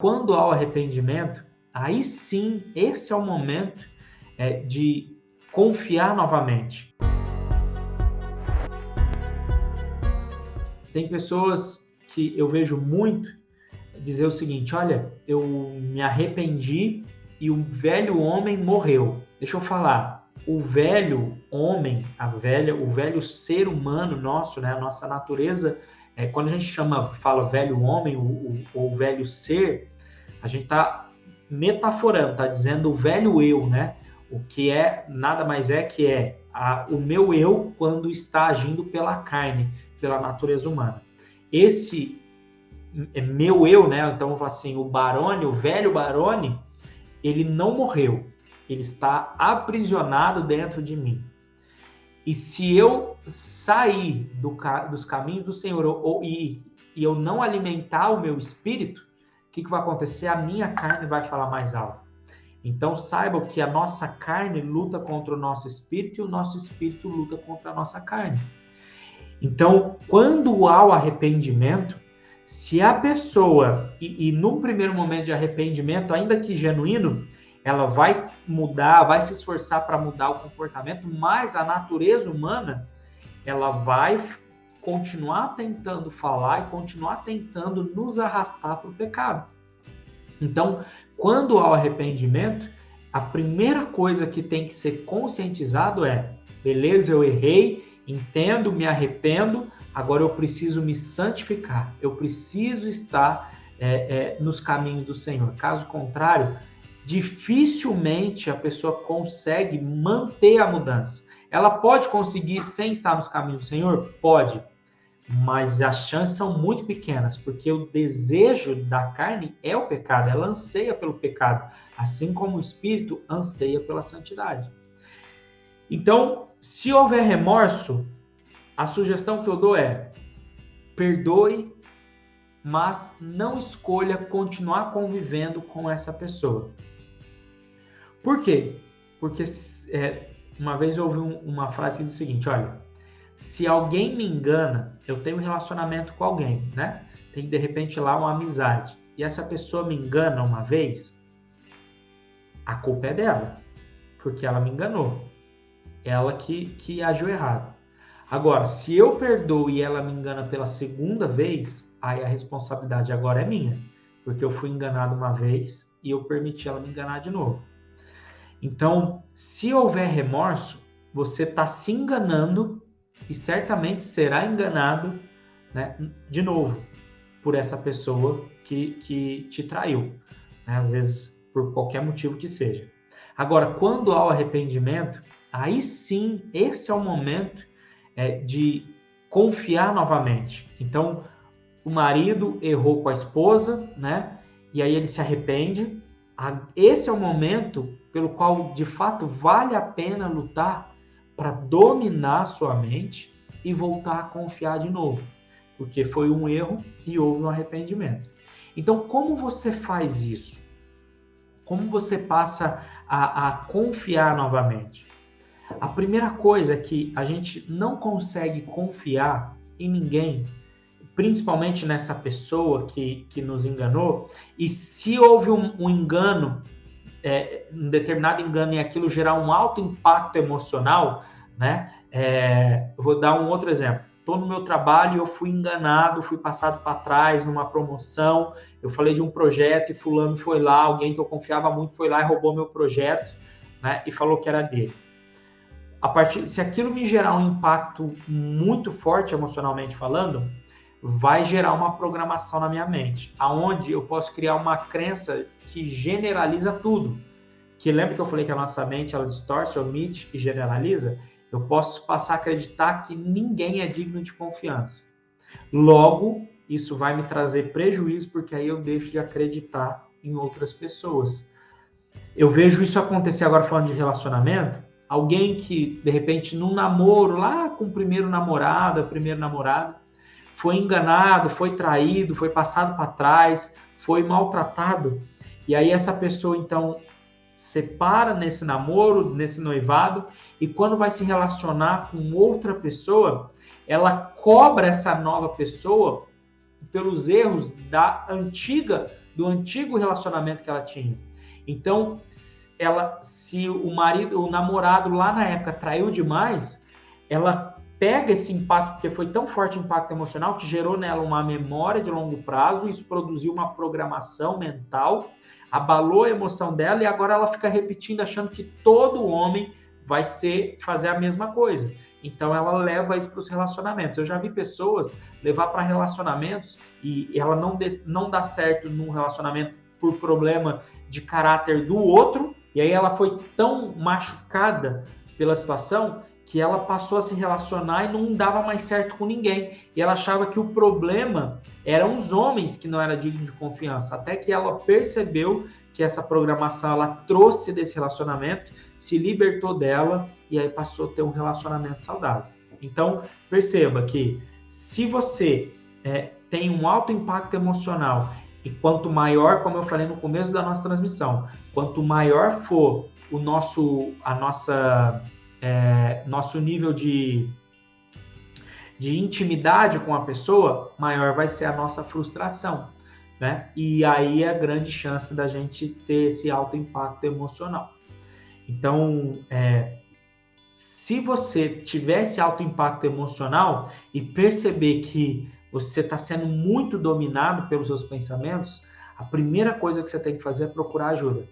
Quando há o arrependimento, aí sim, esse é o momento de confiar novamente. Tem pessoas que eu vejo muito dizer o seguinte: olha, eu me arrependi e o velho homem morreu. Deixa eu falar, o velho homem, o velho ser humano nosso, né, a nossa natureza, quando a gente fala velho homem ou velho ser, a gente está metaforando, está dizendo o velho eu, né? O que nada mais que o meu eu quando está agindo pela carne, pela natureza humana. Esse meu eu, né? Então, vamos falar assim, o velho Barone, ele não morreu, ele está aprisionado dentro de mim. E se eu sair dos caminhos do Senhor e eu não alimentar o meu espírito, o que vai acontecer? A minha carne vai falar mais alto. Então, saibam que a nossa carne luta contra o nosso espírito e o nosso espírito luta contra a nossa carne. Então, quando há o arrependimento, se a pessoa, e no primeiro momento de arrependimento, ainda que genuíno, ela vai mudar, vai se esforçar para mudar o comportamento, mas a natureza humana, ela vai continuar tentando falar e continuar tentando nos arrastar para o pecado. Então, quando há o arrependimento, a primeira coisa que tem que ser conscientizado beleza, eu errei, entendo, me arrependo, agora eu preciso me santificar, eu preciso estar nos caminhos do Senhor. Caso contrário, dificilmente a pessoa consegue manter a mudança. Ela pode conseguir sem estar nos caminhos do Senhor? Pode, mas as chances são muito pequenas, porque o desejo da carne é o pecado, ela anseia pelo pecado, assim como o espírito anseia pela santidade. Então, se houver remorso, a sugestão que eu dou perdoe, mas não escolha continuar convivendo com essa pessoa. Por quê? Porque uma vez eu ouvi uma frase que diz o seguinte: olha, se alguém me engana, eu tenho um relacionamento com alguém, né? Tem de repente lá uma amizade, e essa pessoa me engana uma vez, a culpa é dela, porque ela me enganou, ela que agiu errado. Agora, se eu perdoo e ela me engana pela segunda vez, aí a responsabilidade agora é minha, porque eu fui enganado uma vez e eu permiti ela me enganar de novo. Então, se houver remorso, você está se enganando e certamente será enganado, né, de novo por essa pessoa que te traiu, né, às vezes por qualquer motivo que seja. Agora, quando há o arrependimento, aí sim, esse é o momento de confiar novamente. Então, o marido errou com a esposa, né, e aí ele se arrepende. Esse é o momento pelo qual, de fato, vale a pena lutar para dominar sua mente e voltar a confiar de novo, porque foi um erro e houve um arrependimento. Então, como você faz isso? Como você passa a confiar novamente? A primeira coisa é que a gente não consegue confiar em ninguém, principalmente nessa pessoa que nos enganou, e se houve um engano, um determinado engano e aquilo gerar um alto impacto emocional, né? Eu vou dar um outro exemplo. Estou no meu trabalho e eu fui enganado, fui passado para trás numa promoção, eu falei de um projeto e fulano foi lá, alguém que eu confiava muito foi lá e roubou meu projeto, né? E falou que era dele. Se aquilo me gerar um impacto muito forte emocionalmente falando, vai gerar uma programação na minha mente, aonde eu posso criar uma crença que generaliza tudo. Que lembra que eu falei que a nossa mente ela distorce, omite e generaliza? Eu posso passar a acreditar que ninguém é digno de confiança. Logo, isso vai me trazer prejuízo, porque aí eu deixo de acreditar em outras pessoas. Eu vejo isso acontecer agora falando de relacionamento. Alguém que, de repente, num namoro, lá com o primeiro namorado, a primeira namorada, foi enganado, foi traído, foi passado para trás, foi maltratado. E aí essa pessoa, então, separa nesse namoro, nesse noivado, e quando vai se relacionar com outra pessoa, ela cobra essa nova pessoa pelos erros da antiga do antigo relacionamento que ela tinha. Então, se o namorado lá na época traiu demais, ela pega esse impacto, porque foi tão forte o impacto emocional que gerou nela uma memória de longo prazo, isso produziu uma programação mental, abalou a emoção dela e agora ela fica repetindo, achando que todo homem vai fazer a mesma coisa. Então ela leva isso para os relacionamentos. Eu já vi pessoas levar para relacionamentos e ela não dá certo num relacionamento por problema de caráter do outro, e aí ela foi tão machucada pela situação que ela passou a se relacionar e não dava mais certo com ninguém. E ela achava que o problema eram os homens que não eram dignos de confiança. Até que ela percebeu que essa programação ela trouxe desse relacionamento, se libertou dela e aí passou a ter um relacionamento saudável. Então, perceba que se você tem um alto impacto emocional e quanto maior, como eu falei no começo da nossa transmissão, quanto maior for nosso nível de intimidade com a pessoa, maior vai ser a nossa frustração, né? E aí é a grande chance da gente ter esse alto impacto emocional. Então, se você tiver esse alto impacto emocional e perceber que você está sendo muito dominado pelos seus pensamentos, a primeira coisa que você tem que fazer é procurar ajuda.